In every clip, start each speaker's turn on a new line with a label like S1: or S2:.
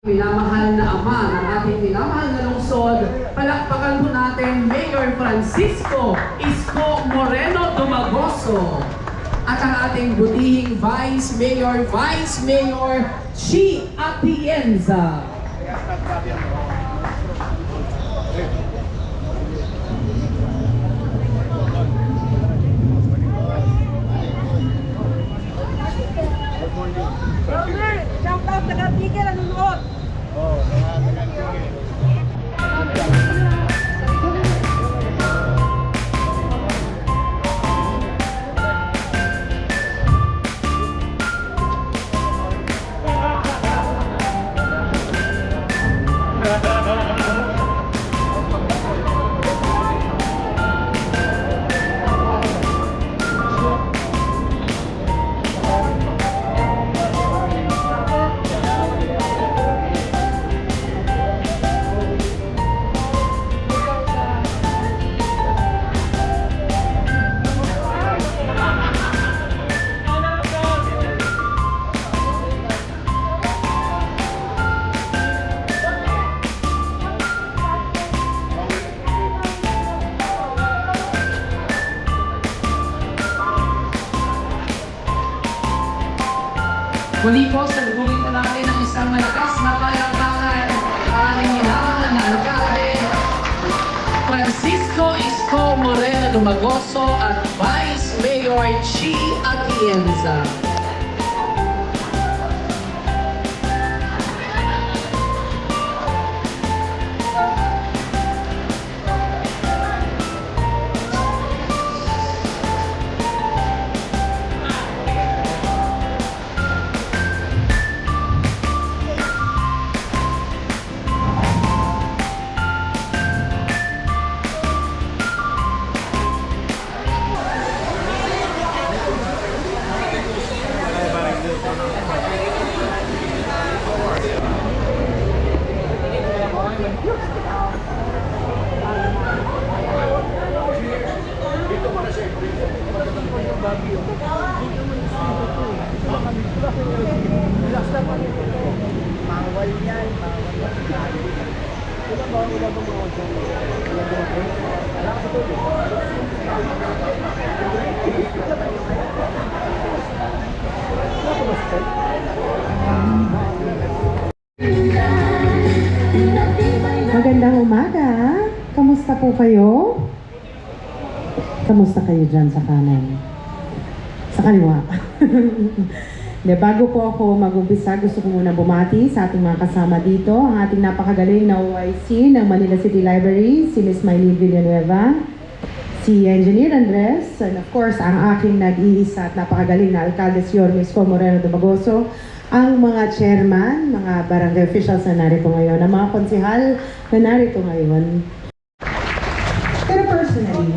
S1: Minamahal na ama ng ating minamahal na lungsod, palakpakan po natin Mayor Francisco Isko Moreno Dumagoso at ang ating butihing Vice Mayor Chi Atienza.
S2: Shout out sa Tigil ang nanonood.
S1: Muli po, salubungin po natin ang isang malakas na palakpakan ang ating minamahal na alkalde, Francisco Isko Moreno Dumagoso at Vice Mayor Chi Atienza. Bawal yan,
S3: Magandang umaga. Kamusta po kayo? Kamusta kayo dyan sa kanan? Sa kaliwa. Bago po ako mag-umpisa, gusto ko muna bumati sa ating mga kasama dito. Ang ating napakagaling na OIC ng Manila City Library, si Ms. Maylene Villanueva, si Engineer Andres, and of course, ang aking nag-iisa at napakagaling na alkalde, si Isko Moreno Dumagoso, ang mga chairman, mga barangay officials na narito ngayon, ang mga konsihal na narito ngayon. Pero personally,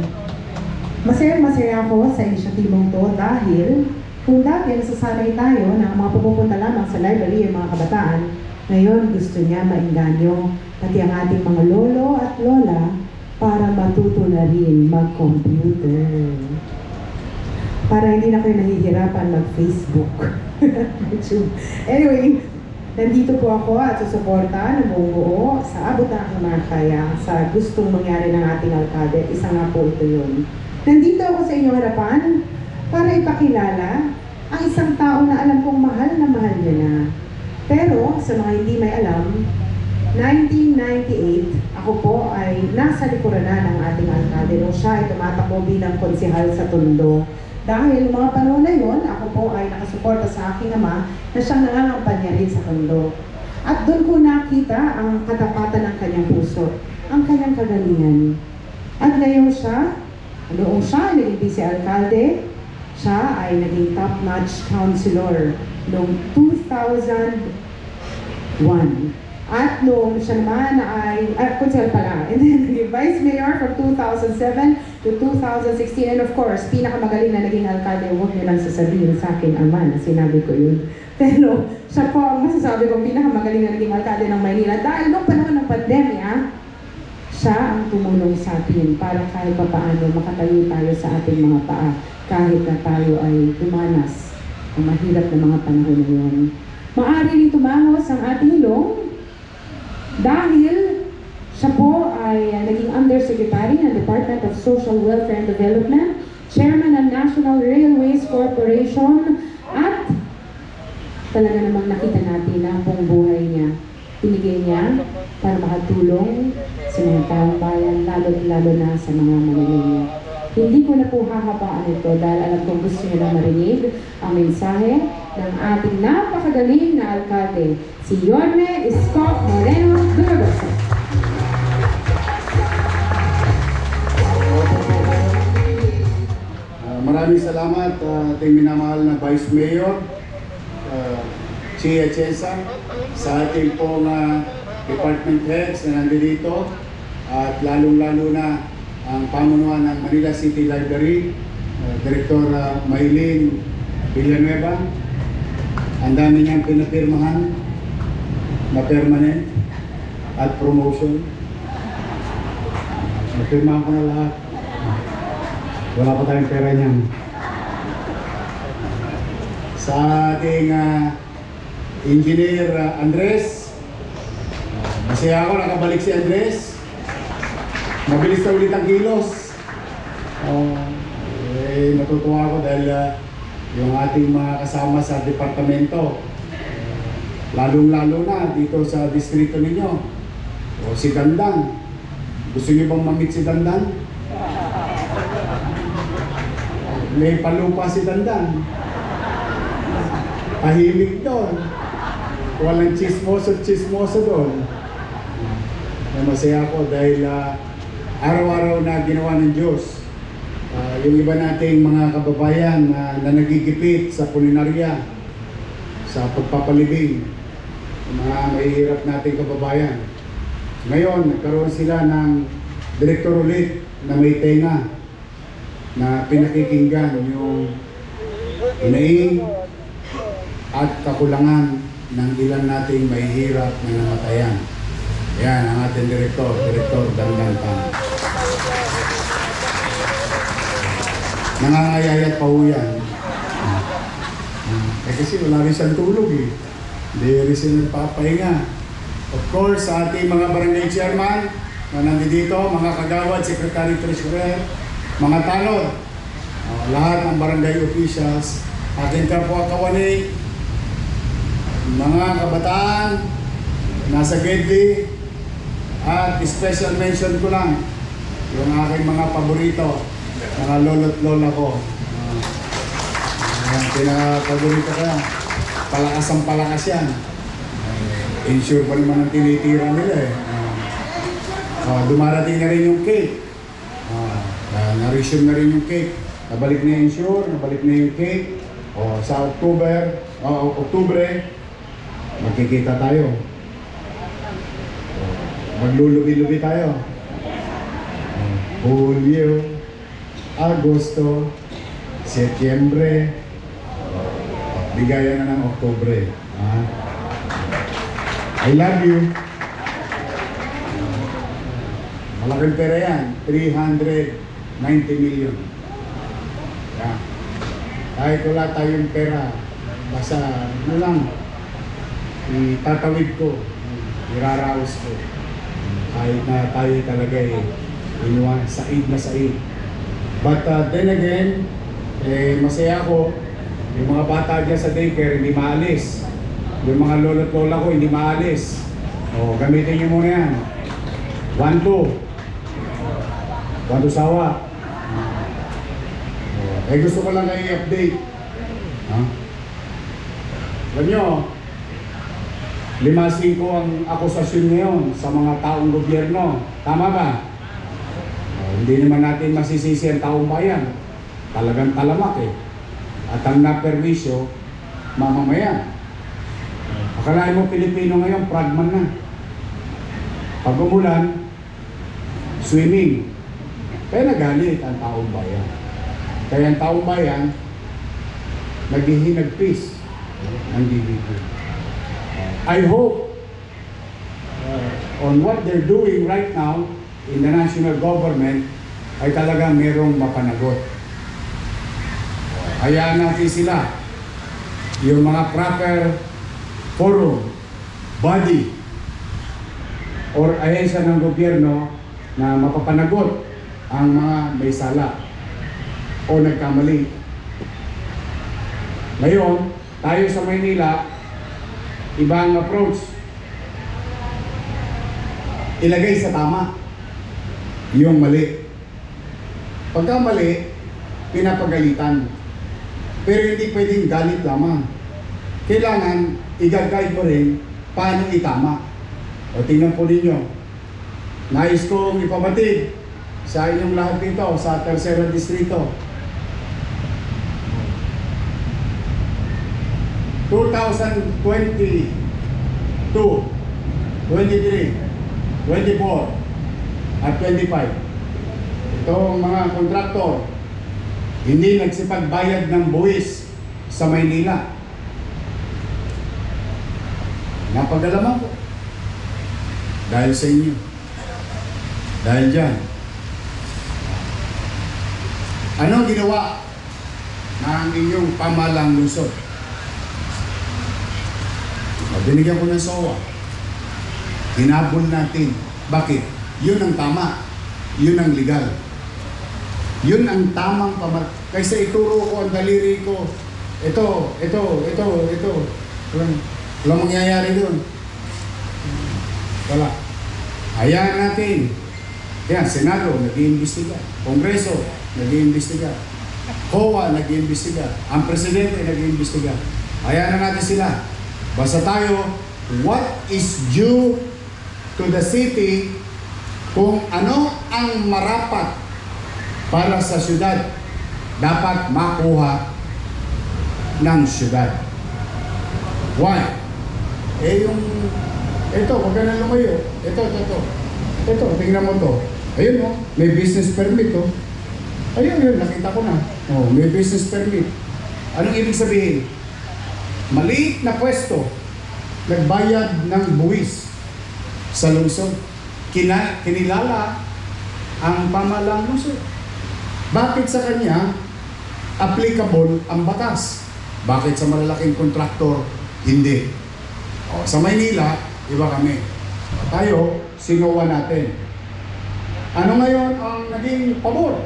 S3: masaya ako sa inisyatibong to dahil kung dati nasasanay tayo na mga pupunta lamang sa library ang mga kabataan, ngayon gusto niya maingganyo pati ang ating mga lolo at lola para matuto na rin mag-computer. Para hindi na kayo nahihirapan mag-Facebook. Anyway, nandito po ako at susuporta ng buong buo sa abot na ang mga kaya sa gustong mangyari ng ating alkalde. Isa nga po ito yun. Nandito ako sa inyong harapan para ipakilala ang isang tao na alam kong mahal na mahal niya na. Pero sa mga hindi may alam, 1998, ako po ay nasa likuran na ng ating alkalde nung siya ay tumatakbo bilang konsihal sa Tondo. Dahil mga panahon na yun, ako po ay nakasuporta sa aking ama na siyang nangangampanya rin sa Tondo. At doon ko nakita ang katapatan ng kanyang puso, ang kanyang kagalingan. At ngayon noong siya naging vice-alkalde, siya ay naging top-notch councilor noong 2001. At noong siya naman ay, konsehal pala, and then naging vice mayor from 2007 to 2016. And of course, pinakamagaling na naging alkalde, huwag niyo lang sasabihin sa akin, ama, na sinabi ko yun. Pero siya po ang masasabi ko, pinakamagaling na naging alkalde ng Maynila. Dahil noong panahon ng pandemya, siya ang tumulong sa atin para kahit papaano makatayo tayo sa ating mga paa kahit na tayo ay dumanas ang mahirap na mga panahon na yun. Maaari rin tumangos ang ating ilong Dahil siya po ay naging Undersecretary ng Department of Social Welfare and Development, Chairman ng National Railways Corporation, at talaga namang nakita natin na ang buong buhay niya. Pinigay niya para makatulong sa mga taong bayan, lalo na sa mga Manileño. Hindi ko na po hahabaan ito dahil alam kong gusto niyo na marinig ang mensahe ng ating napakagaling na alkalde, si Yorme Isko Moreno Dumagoso.
S4: Maraming salamat ating minamahal na Vice Mayor, Chia Chesa, sa ating pong department heads na nandito, at lalong-lalo na ang pamunuan ng Manila City Library, Director Maylene Villanueva. Ang dami niyang pinapirmahan na permanent at promotion. Napirmahan ko na lahat. Wala pa tayong pera niyan. Sa ating Engineer Andres, masaya ako nakabalik si Andres. Mabilis na ulit ang kilos. Natutuwa ako dahil yung ating mga kasama sa departamento, lalong-lalo na dito sa distrito ninyo, si Dandan. Gusto niyo bang mamit si Dandan? May palupa si Dandan. Tahimik doon. Walang chismoso doon. Masaya ako dahil araw-araw na ginawa ng Diyos. Yung iba nating mga kababayan na nagigipit sa kulinarya, sa pagpapalibing, mga mahihirap nating kababayan. Ngayon, nagkaroon sila ng direktor ulit na may tenga, na pinakikinggan yung hinaing at kakulangan ng ilan nating mahihirap na namatayan. Yan ang ating Direktor Dandan Tan. Nangangayayat pa ho yan. Kasi wala rin siyang tulog eh. Hindi rin siya nagpapahinga. Of course, sa ating mga barangay chairman na nandito, mga kagawad, secretary treasurer, mga tanod, lahat ng barangay officials, aking kapwa kawani, mga kabataan, nasa Gedli, at special mention ko lang yung aking mga paborito, mga lolo't lola ko. Pinaka-paborito ko yan. Palakas ang palakas yan. Insure pa naman ang tinitira nila eh. Dumarating na rin yung cake. Na-resume na rin yung cake. Nabalik na yung insure, nabalik na yung cake. Sa Oktubre, magkikita tayo. Maglulubi-lubi tayo. Hulyo, Agosto, Setyembre, bigayan na ng Oktubre. I love you. Malaking pera yan, 390 million. Yeah. Kahit wala tayong pera, basta ano lang, itatawid ko, iraraos ko. Kahit na tayo talaga said na said. But then again, masaya ako, yung mga bata dyan sa daycare hindi maalis. Yung mga lolo't lola ko hindi maalis. Gamitin nyo muna yan. 1-2 sawa. Gusto ko lang kayo i-update. Alam nyo, 5-5 ang akusasyon ngayon sa mga taong gobyerno. Tama ba? Hindi naman natin masisisi ang taong bayan. Talagang talamak eh. At ang naperwisyo, mamamayan. Akalain mo Pilipino ngayon, pragman na. Pag umulan, swimming. Kaya nagalit ang taong bayan. Kaya ang taong bayan, naghihinagpis ng DBP. I hope on what they're doing right now in the national government ay talagang merong mapanagot. Hayaan natin sila, yung mga proper forum, body, or ahensya ng gobyerno na mapapanagot ang mga may sala o nagkamali. Ngayon, tayo sa Maynila, ibang approach. Ilagay sa tama yung mali. Pagka mali, pinapagalitan. Pero hindi pwedeng galit lamang. Kailangan i-guide mo rin paano itama. O tingnan po ninyo. Nais kong ipabatid sa inyong lahat dito sa Tercera Distrito. 2022, 23, 24, at 25. Itong mga kontraktor, hindi nagsipagbayad ng buwis sa Maynila. Napagalaman ko. Dahil sa inyo. Dahil dyan. Anong ginawa ng inyong pamalang lungsod? Binigyan ko ng SOA. Hinabol natin. Bakit? Yun ang tama. Yun ang legal. Yun ang tamang pamalang. Kaysa ituro ko ang daliri ko. Ito. Walang mangyayari doon. Wala. Hayaan natin. Kaya, Senado, nag-iimbestiga. Kongreso, nag-iimbestiga. COA, nag-iimbestiga. Ang Presidente, nag-iimbestiga. Hayaan na natin sila. Basta tayo, what is due to the city, kung ano ang marapat para sa syudad, dapat makuha ng syudad. Why? Ito, huwag ka na lumayo. Ito, tingnan mo to. Ayun o, may business permit o. Ayun, nakita ko na. Oh, may business permit. Anong ibig sabihin? Maliit na pwesto, nagbayad ng buwis sa lungsod. Kinilala ang pamalang lungsod. Bakit sa kanya applicable ang batas? Bakit sa malalaking kontraktor hindi? O, sa Maynila, iba kami. Tayo, sinuwa natin. Ano ngayon ang naging pabor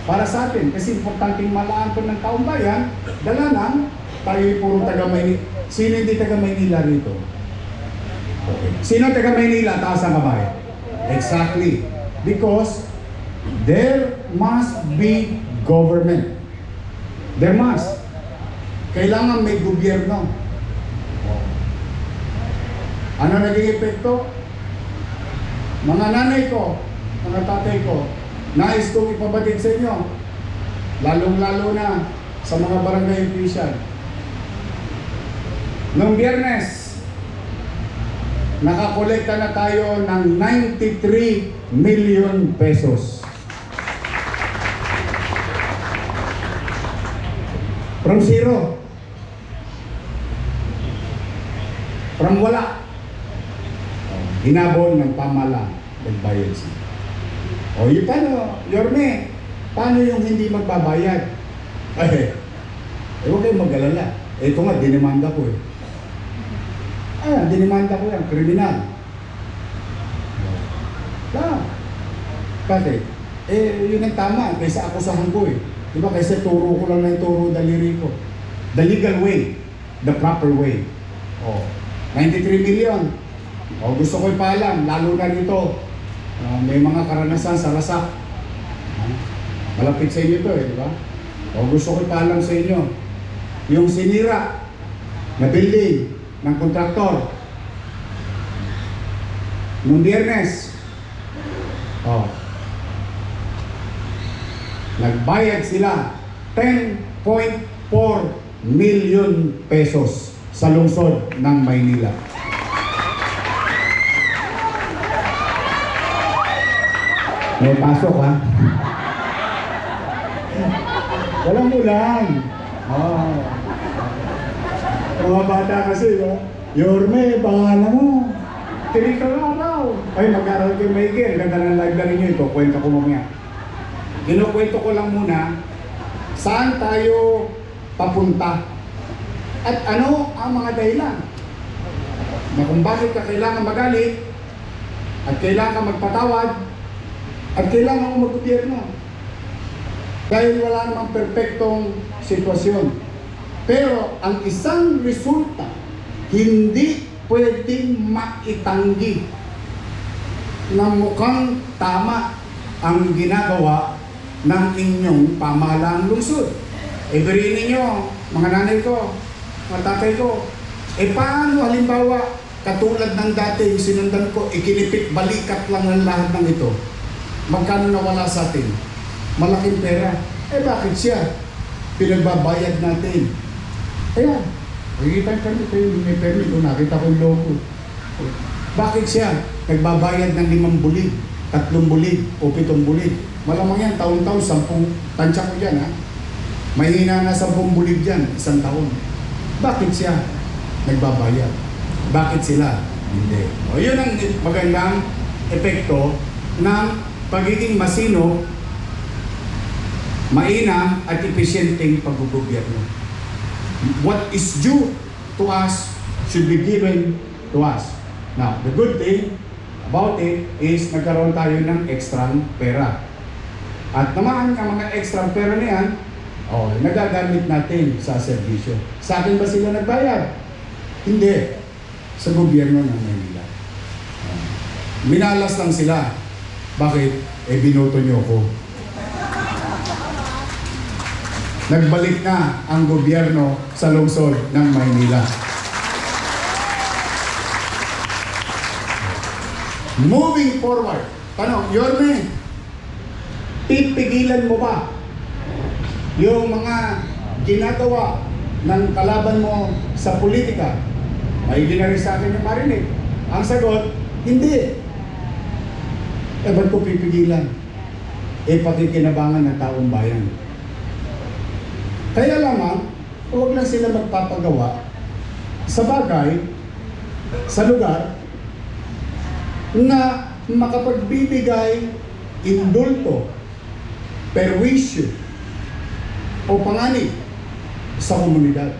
S4: para sa atin? Kasi importanteng malaan to ng taong bayan, dala ng tayo puro taga Maynila. Sino hindi taga Maynila rito? Okay. Sino taga Maynila? Taas ang kamay. Exactly. Because there must be government. There must. Kailangan may gobyerno. Ano naging epekto? Mga nanay ko, mga tatay ko, nais kong ipabatid sa inyo, lalong-lalo na sa mga barangay official. Noong Biyernes, nakakolekta na tayo ng 93 million pesos. From zero. From wala. Hinabol ng pamalang nagbayad siya. O yun, paano? Yorme, paano yung hindi magbabayad? Huwag kayong mag-alala. Ito nga, dinimanda ko eh. Dinimanda ko yan, kriminal. Bakit? Yun ang tama, kaysa akusahan ko eh. Diba, kaysa turo ko lang ng turo daliri ko. The legal way, the proper way. 93 million. Gusto ko ipaalam, lalo na rito. May mga karanasan sa Rasak. Malapit sa inyo to eh, diba? Gusto ko ipaalam sa inyo. Yung sinira na building ng kontraktor noong Biyernes, nagbayad sila 10.4 million pesos sa lungsod ng Maynila. May pasok ha? Walang ulan. Mga bata kasi, Yorme, bahala mo. Tiri ka araw. Ay, mag-aral kayo maigil. Ganda ng live na rin nyo ito. Kwento ko mamaya. Kinukwento ko lang muna, saan tayo papunta? At ano ang mga dahilan? Na kung bakit ka kailangan magalit, At kailangan ka magpatawad. At kailangan mo maggobyerno. Dahil wala namang perpektong sitwasyon. Pero ang isang resulta, hindi pwedeng maitanggi na mukhang tama ang ginagawa ng inyong pamahalaang lungsod. Iberiin ninyo, mga nanay ko, mga tatay ko, paano halimbawa, katulad ng dati, sinundan ko, ikinipit balikat lang ang lahat ng ito. Magkano nawala sa atin? Malaking pera. Bakit siya? Pinagbabayad natin. Ayan, nakikita ko yung may permit, nakita ko yung logo. Bakit siya? Nagbabayad ng 5 bulig, 3 bulig, o 7 bulig. Malamang yan, taon-taon, 10, tansya ko dyan ha. Mahina na 10 bulig dyan, 1 taon. Bakit siya nagbabayad? Bakit sila? Hindi. O yun ang magandang epekto ng pagiging masino, mainam at epesyenteng paggugobyerno. What is due to us should be given to us. Now, the good thing about it is nagkaroon tayo ng extra pera. At naman ang mga extra pera na yan, nagagamit natin sa serbisyo. Sa akin ba sila nagbayad? Hindi. Sa gobyerno ng Manila. Minalas lang sila. Bakit? Binoto niyo ako. Nagbalik na ang gobyerno sa lungsod ng Maynila. Moving forward, tanong, Yorme, pipigilan mo ba yung mga ginagawa ng kalaban mo sa politika? May ginari sa akin yung marinig. Ang sagot, hindi. Ba't ko pipigilan? Pakikinabangan ng taong bayan. Kaya lamang, huwag lang sila magpapagawa sa bagay, sa lugar, na makapagbibigay indulto, perwisyo, o panganib sa komunidad.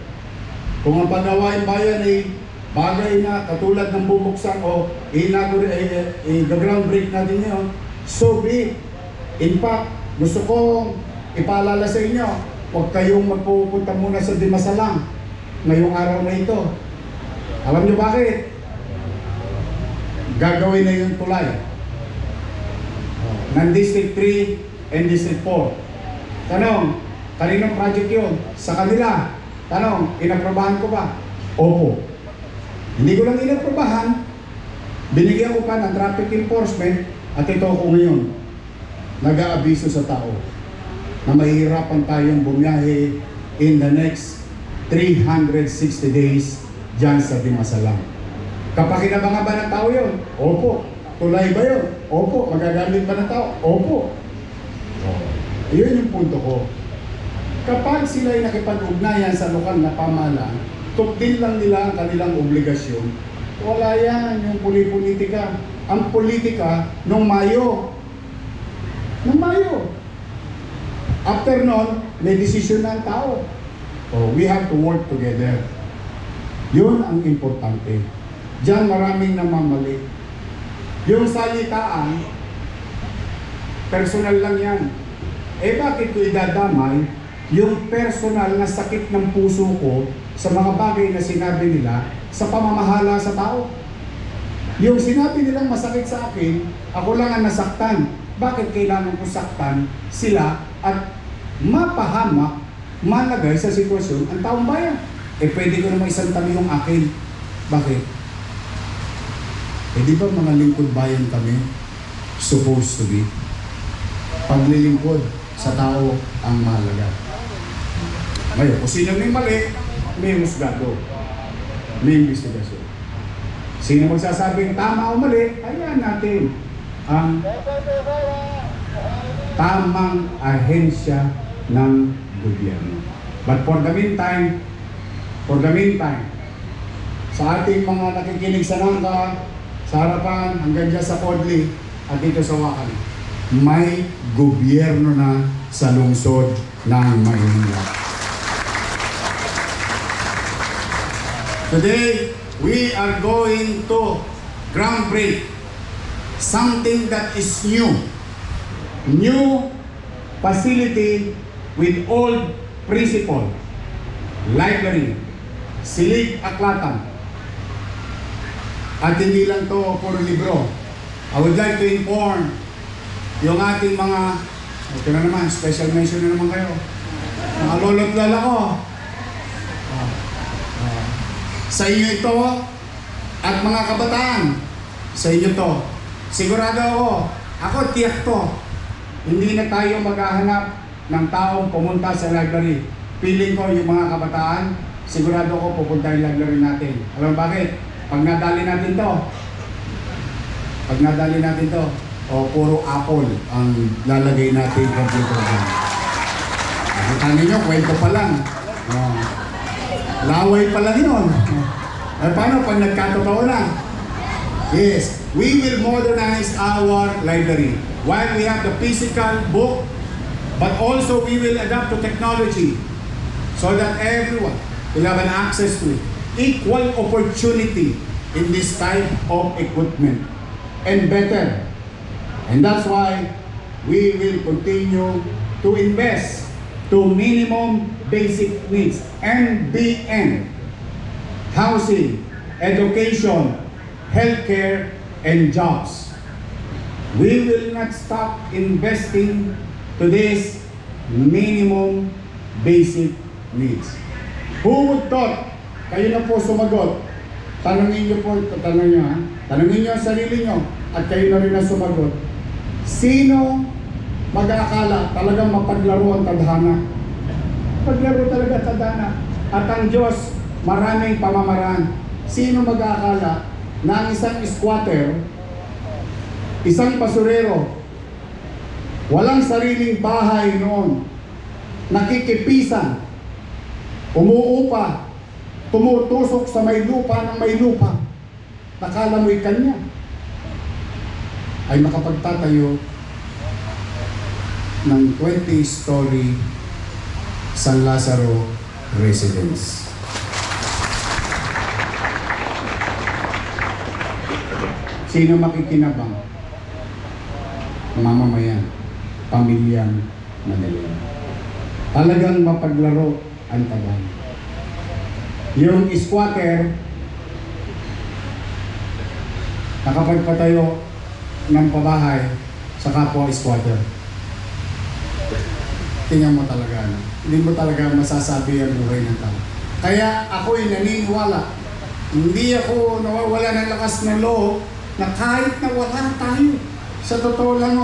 S4: Kung ang paggawain bayan ay bagay na katulad ng bubuksan o i-groundbreak natin yun, so be it. In fact, gusto kong ipaalala sa inyo, huwag kayong magpupunta muna sa Dimasalang ngayong araw na ito. Alam niyo bakit? Gagawin na yung tulay ng District 3 and District 4. Tanong, kaninong project yun? Sa kanila. Tanong, inaprobahan ko ba? Opo. Hindi ko lang inaprobahan, binigyan ko pa ng traffic enforcement at ito ako ngayon. Nag-aabiso sa tao na mahihirapan tayong bumiyahe in the next 360 days dyan sa Dimasalang. Kapakinabangan ba ng tao yun? Opo. Tulay ba yun? Opo. Magagamit ba ng tao? Opo. Iyon yung punto ko. Kapag sila ay nakipag-ugnayan sa lokal na pamahalaan, tukdin lang nila ang kanilang obligasyon. Wala yan, yung politika. Ang politika, nung Mayo. Nung Mayo. After nun, may desisyon ng tao. We have to work together. Yun ang importante. Diyan maraming namamali. Yung salitaan, personal lang yan. Bakit ko idadamay yung personal na sakit ng puso ko sa mga bagay na sinabi nila sa pamamahala sa tao? Yung sinabi nilang masakit sa akin, ako lang ang nasaktan. Bakit kailangan ko saktan sila at mapahamak, malagay sa sitwasyon ang taong bayan? Pwede ko naman isang tabi yung akin. Bakit? Di ba mga lingkod bayan kami supposed to be? Paglilingkod sa tao ang mahalaga. Ngayon, kung sino may mali, may husgado, may investigasyon. Sino magsasabing tama o mali, hayaan natin ang tamang ahensya ng gobyerno. But for the meantime, sa ating mga nakikinig sa Nangka, sa harapan, hanggang dyan sa Podli, at dito sa Wakali, may gobyerno na sa lungsod ng Maynila. Today, we are going to groundbreak something that is new. New facility with old principle. Library. Silid aklatan. At hindi lang to puro libro. I would like to inform yung ating mga, okay na naman, special mention na naman kayo. Mga lolo't lola ko. Sa inyo ito at mga kabataan, sa inyo to. Sigurado ako tiyak to, hindi na tayo maghahanap ng taong pumunta sa library. Piling ko yung mga kabataan, sigurado ko pupunta yung library natin. Alam mo bakit? Pag nadali natin to, puro Apple ang lalagay natin yung computer dyan. Nakita ninyo, kwento pa lang. Laway pa lang yun. Paano pag nagkatotoo na? Yes, we will modernize our library. While we have the physical book, but also we will adapt to technology so that everyone will have an access to it. Equal opportunity in this type of equipment. And better. And that's why we will continue to invest to minimum basic needs, MBN, housing, education, healthcare, and jobs. We will not stop investing to this minimum basic needs. Who would thought? Kayo na po sumagot. Tanungin niyo po, tanungin niyo ang sarili niyo at kayo na rin ang sumagot. Sino mag-aakala talagang mapaglaro ang tadhana? Paglaro talaga tadhana. At ang Diyos, maraming pamamaraan. Sino mag-aakala na ang isang squatter, isang basurero, walang sariling bahay noon, nakikipisan, umuupa, tumutusok sa may lupa ng may lupa, nakala mo'y kanya, ay makapagtatayo ng 20-story San Lazaro residence. Sino makikinabang? Mamamayan, pamilyang Manila. Talagang mapaglaro ang tagal. Yung squatter, nakapagpatayo ng pabahay sa kapwa squatter. Tingnan mo talaga, hindi mo talaga masasabi ang buhay ng tao. Kaya ako'y naniniwala, hindi ako nawawala ng lakas ng loob na kahit na wala tayo. Sa totoo lang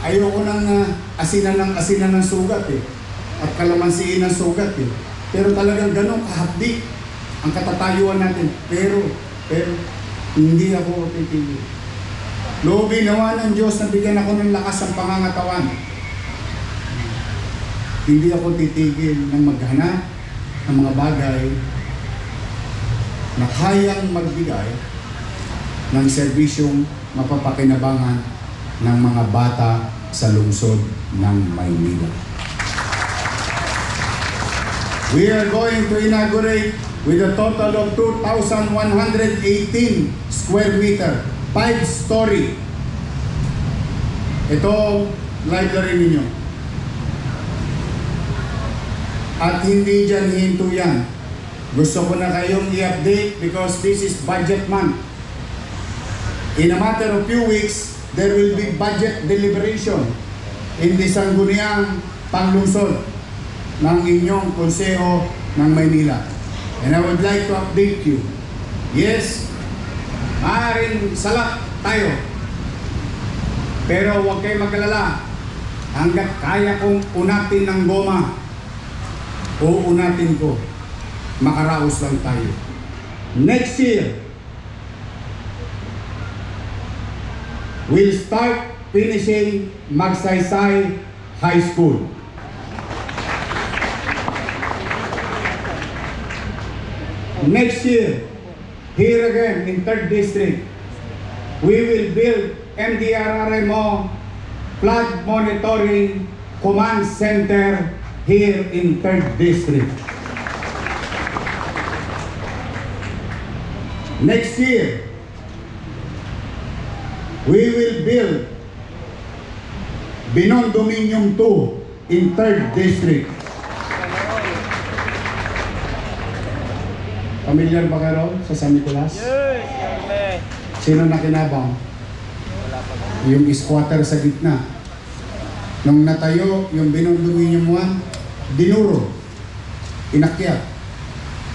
S4: ayoko nang asinan ng sugat at kalamansiin ng sugat Pero talagang ganun kahapdi ang katatayuan natin. Pero hindi ako titigil. Loobin nawa ng Diyos na bigyan ako ng lakas ng pangangatawan. Hindi ako titigil ng maghanap ng mga bagay na kayang magbigay ng serbisyong mapapakinabangan ng mga bata sa lungsod ng Maynila. We are going to inaugurate with a total of 2,118 square meter, 5-story. Ito, library ninyo. At hindi dyan hinto yan. Gusto ko na kayong i-update because this is budget month. In a matter of few weeks, there will be budget deliberation in the Sangguniang Panglungsod ng inyong konseho ng Maynila. And I would like to update you. Yes, maaaring salak tayo. Pero huwag kayo mag-alala. Hanggat kaya kong unatin ng goma, uunatin ko. Makaraos lang tayo. Next year, we'll start finishing Magsaysay High School. Next year, here again in 3rd District, we will build MDRRMO Flood Monitoring Command Center here in 3rd District. Next year, We will build Binondominium 2 in 3rd District. Familiar ba kayo sa San Nicolas? Sino nakinabang? Yung squatter sa gitna. Nung natayo yung Binondominium 1, dinuro, inakyat,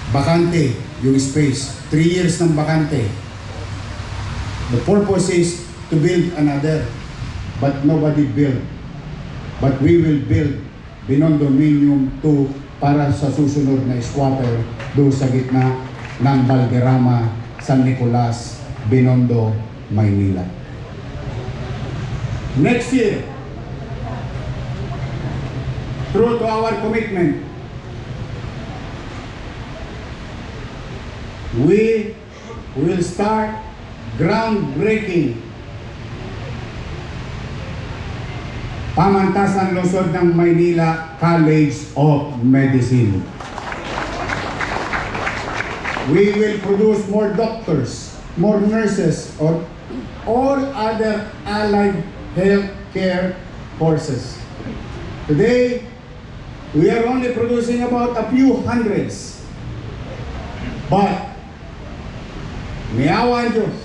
S4: bakante yung space. 3 years ng bakante. The purpose is to build another, but nobody built. But we will build Binondominium 2 para sa susunod na squatter doon sa gitna ng Valderrama, San Nicolas, Binondo, Maynila. Next year, true to our commitment, we will start groundbreaking Pamantasan Lungsod ng Maynila College of Medicine. We will produce more doctors, more nurses, or all other allied healthcare courses. Today, we are only producing about a few hundreds. But, may awa ang Diyos.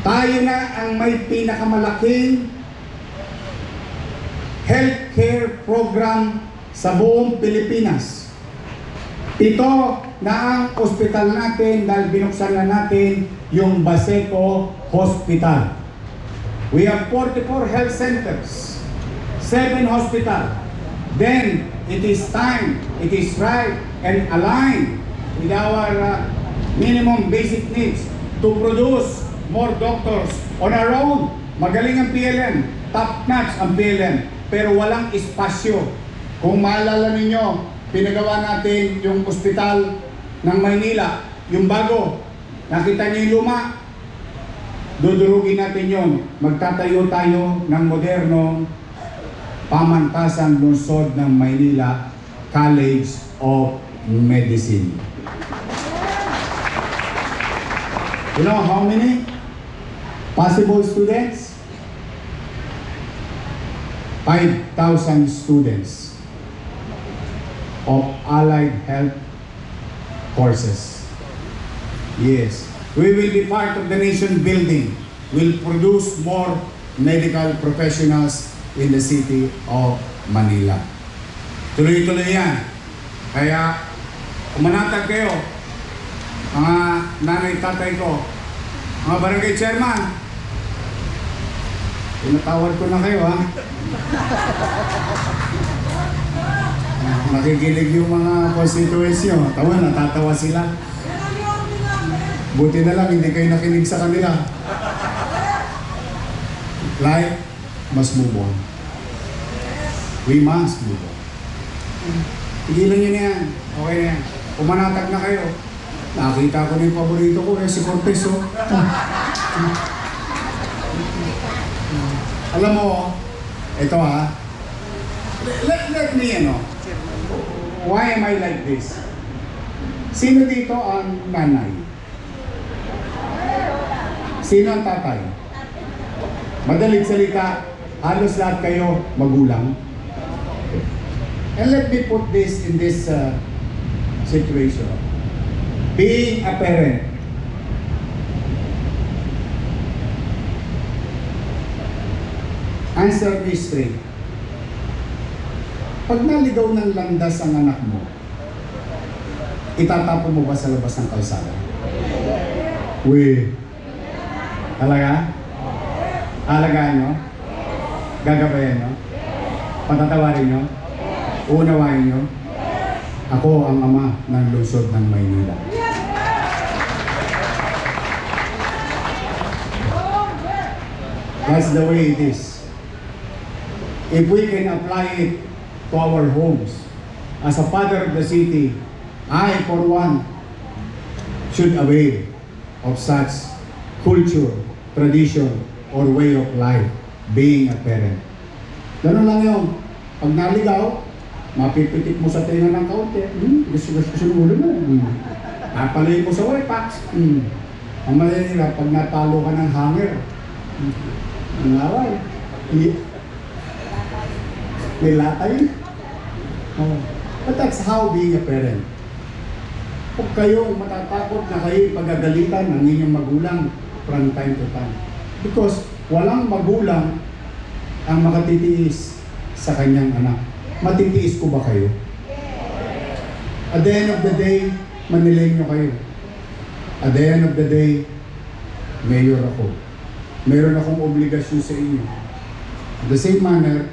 S4: Tayo na ang may pinakamalaking healthcare program sa buong Pilipinas. Ito na ang ospital natin dahil binuksan na natin yung Baseco Hospital. We have 44 health centers, 7 hospitals. Then, it is time, it is right, and aligned with our minimum basic needs to produce more doctors on our own. Magaling ang PLN, top-notch ang PLN, pero walang espasyo. Kung maalala ninyo, pinagawa natin yung ospital ng Maynila, yung bago. Nakita niyo yung luma? Dudurugin natin yon. Magtatayo tayo ng modernong Pamantasan Lungsod ng Maynila College of Medicine. You know how many possible students? 5,000 students of allied health courses. Yes, we will be part of the nation building. We'll produce more medical professionals in the city of Manila. Tuloy-tuloy yan. Kaya, umanatag kayo, mga nanay, tatay ko, mga barangay chairman, tinatawag ko na kayo, ha? Nakikilig yung mga constituents nyo. Tawa, natatawa sila. Buti na lang, hindi kayo nakinig sa kanila. Life must move on. We must move on. Tigilan nyo na yan. Okay na yan. Pumanatag na kayo. Nakita ko na yung paborito ko, si Cortez, oh. Alam mo, ito ha, let me, why am I like this? Sino dito ang nanay? Sino ang tatay? Madaling salita, halos lahat kayo magulang. And let me put this in this situation. Being a parent, answer me straight. Pag naligaw ng landas ang anak mo, itatapo mo ba sa labas ng kalsada? Talaga? Alagaan nyo? Gagabayan nyo? Patatawarin nyo? Uunawain nyo? Ako ang ama ng lungsod ng Maynila. That's the way it is. If we can apply it to our homes, as a father of the city, I, for one, should avail of such culture, tradition, or way of life, being a parent. Ganun lang yun. Pag naligaw, mapipitik mo sa tenga ng kaunti. Gusto ng ulo mo. Napalay mo sa wipax. Ang Manila, pag natalo ka ng hanger, ang aral, may latay. Oh. But that's how being a parent. Huwag kayong matatakot na kayo pagagalitan ng inyong magulang from time to time. Because walang magulang ang makatitiis sa kanyang anak. Matitiis ko ba kayo? At the end of the day, Manileño kayo. At the end of the day, mayor ako. Meron akong obligasyon sa inyo. At the same manner,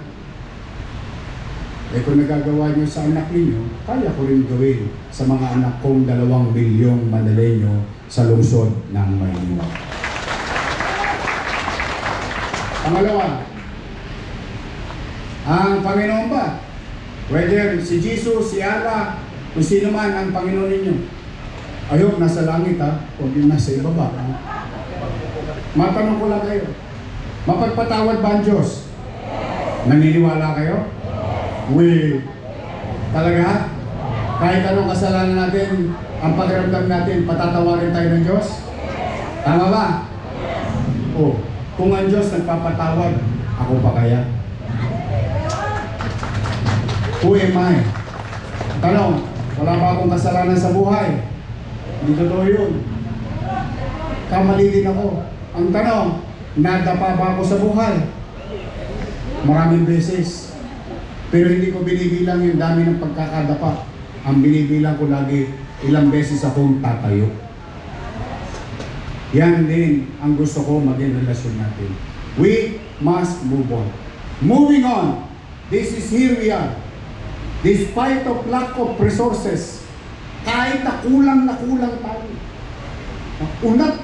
S4: kung nagagawa nyo sa anak ninyo, kaya ko rin gawin sa mga anak kong 2 milyong Manileño sa lungsod ng Maynila. Pangalawa, ang Panginoon ba? Whether si Jesus, si Allah, kung sino man ang Panginoon ninyo. Ayok, nasa langit ha, huwag yung nasa ibaba. Ha? Matanong ko lang kayo, mapagpatawad ba ang Diyos? Naniniwala kayo? Talaga? Kahit anong kasalanan natin, ang pakiramdam natin, patatawarin tayo ng Diyos? Tama ba? O, kung ang Diyos nagpapatawad, ako pa kaya? Who am I? Tanong, wala ba akong kasalanan sa buhay? Hindi totoo yun. Kamali din ako. Ang tanong, nadapa ba ako sa buhay? Maraming beses. Pero hindi ko binibilang yung dami ng pagkakadapa. Ang binibilang ko lagi, ilang beses akong tatayo. Yan din ang gusto ko maging relasyon natin. We must move on. Moving on. This is here we are. Despite of lack of resources, kahit na kulang tayo. Unat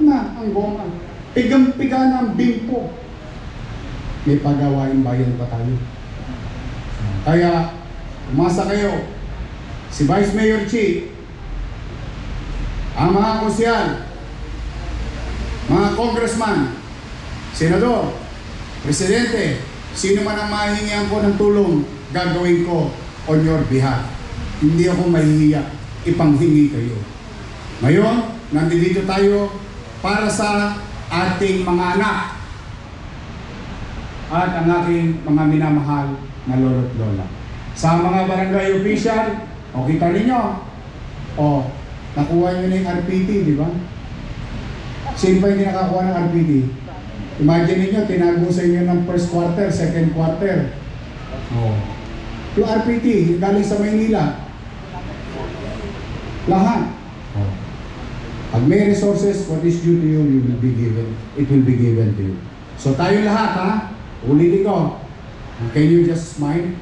S4: na ang goma. Pigang-piga na ang bimpo. May pagawain bayan pa tayo. Kaya, umasa kayo. Si Vice Mayor Chi, ang mga konsyal, mga congressman, senador, presidente, sino man ang mahihingian ko ng tulong, gagawin ko on your behalf. Hindi ako mahihiya, ipanghingi kayo. Ngayon, nandito tayo para sa ating mga anak at ang aking mga minamahal na lolo't lola. Sa mga barangay official, o kita ninyo, o nakuha nyo na yung RPT, di ba? Sino pa hindi nakakuha ng RPT? Imagine ninyo, tinago sa inyo ng first quarter, second quarter. Yung RPT, galing sa Maynila. Lahat. Pag may resources, what is due to you, you will be given. It will be given to you. So tayo lahat, ha? Ulitin ko. Can you just smile?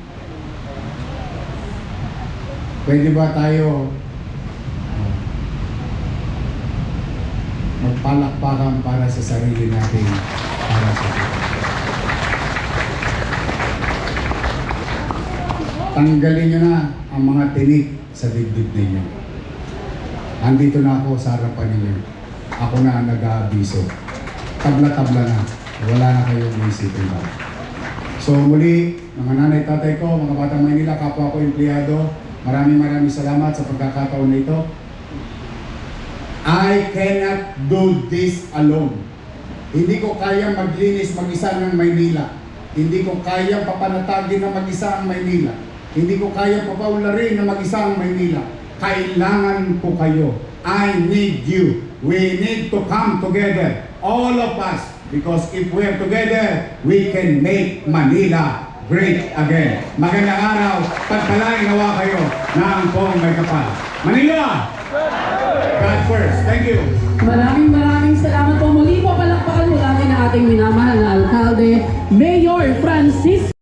S4: Pwede ba tayo magpalakpakan para sa sarili natin, para sa tanggalin nyo na ang mga tinik sa dibdib ninyo. Andito na ako sa harapan ninyo. Ako na ang nag-aabiso. Tabla-tabla na. Wala na kayong isipin ba. So muli, mga nanay, tatay ko, mga batang Maynila, kapwa ko empleyado, maraming salamat sa pagkakataon na ito. I cannot do this alone. Hindi ko kaya maglinis mag-isa ng Maynila. Hindi ko kaya papanatagin na mag-isa ang Maynila. Hindi ko kaya papaularin na mag-isa ang Maynila. Kailangan ko kayo. I need you. We need to come together. All of us. Because if we are together, we can make Manila great again. Magandang araw. Pagpalain nawa kayo na ang pong may kapal. Manila! God first. Thank you.
S1: Maraming salamat po. Muli po palakpakan po natin ang ating minamahal na alkalde, Mayor Francisco.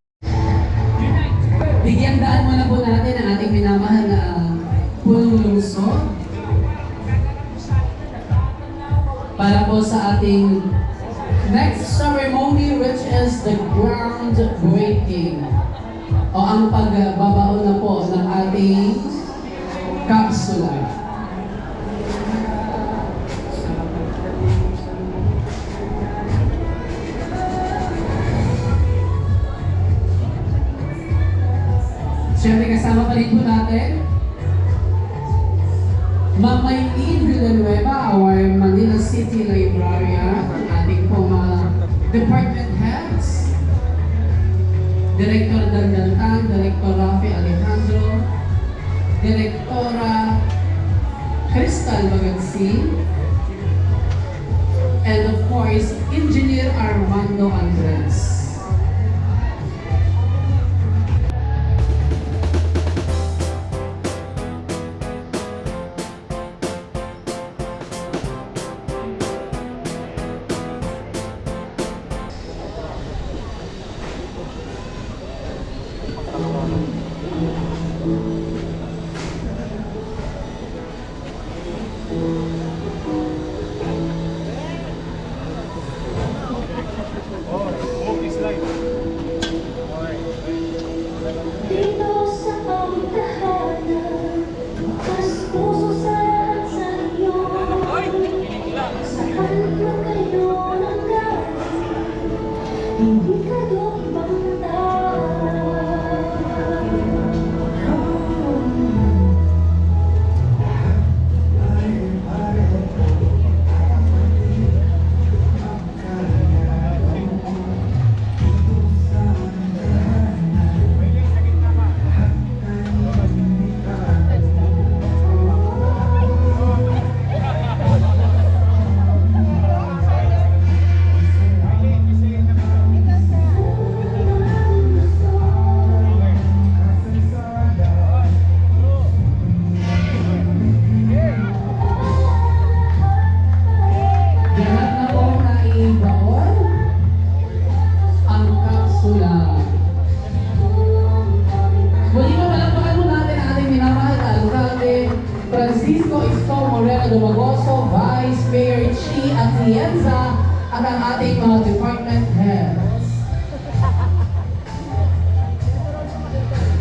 S1: Bigyan daan muna po natin ang ating minamahal na punong lungsod para po sa ating next ceremony, which is the groundbreaking o ang pagbabaon na po ng ating kapsula. Siyempre kasama pa rin po natin Ma'am Maylene Villanueva, our Manila Manila City Librarian, ang ating po mga department heads, Director Dandantan, Director Rafi Alejandro, Directora Crystal Magansin, and of course, Engineer Armando Andres.
S5: Dito sa pagtahanan, bukas puso sa lahat sa iyo. Saan man kayo nanggaling, hindi kayo ibang tao.
S1: Lahat na po naibaon ang kapsula. Muli po palakpakan po natin ang ating minamahal na alcalde, Francisco Isko Moreno Dumagoso, Vice Mayor Chi Atienza, at ang ating mga department heads.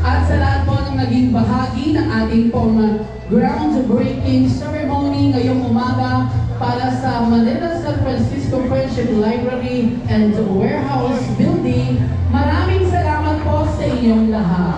S1: At sa lahat po ng naging bahagi ng ating pong groundbreaking ceremony ngayong umaga para sa Manila San Francisco Friendship Library and Warehouse Building, maraming salamat po sa inyong lahat.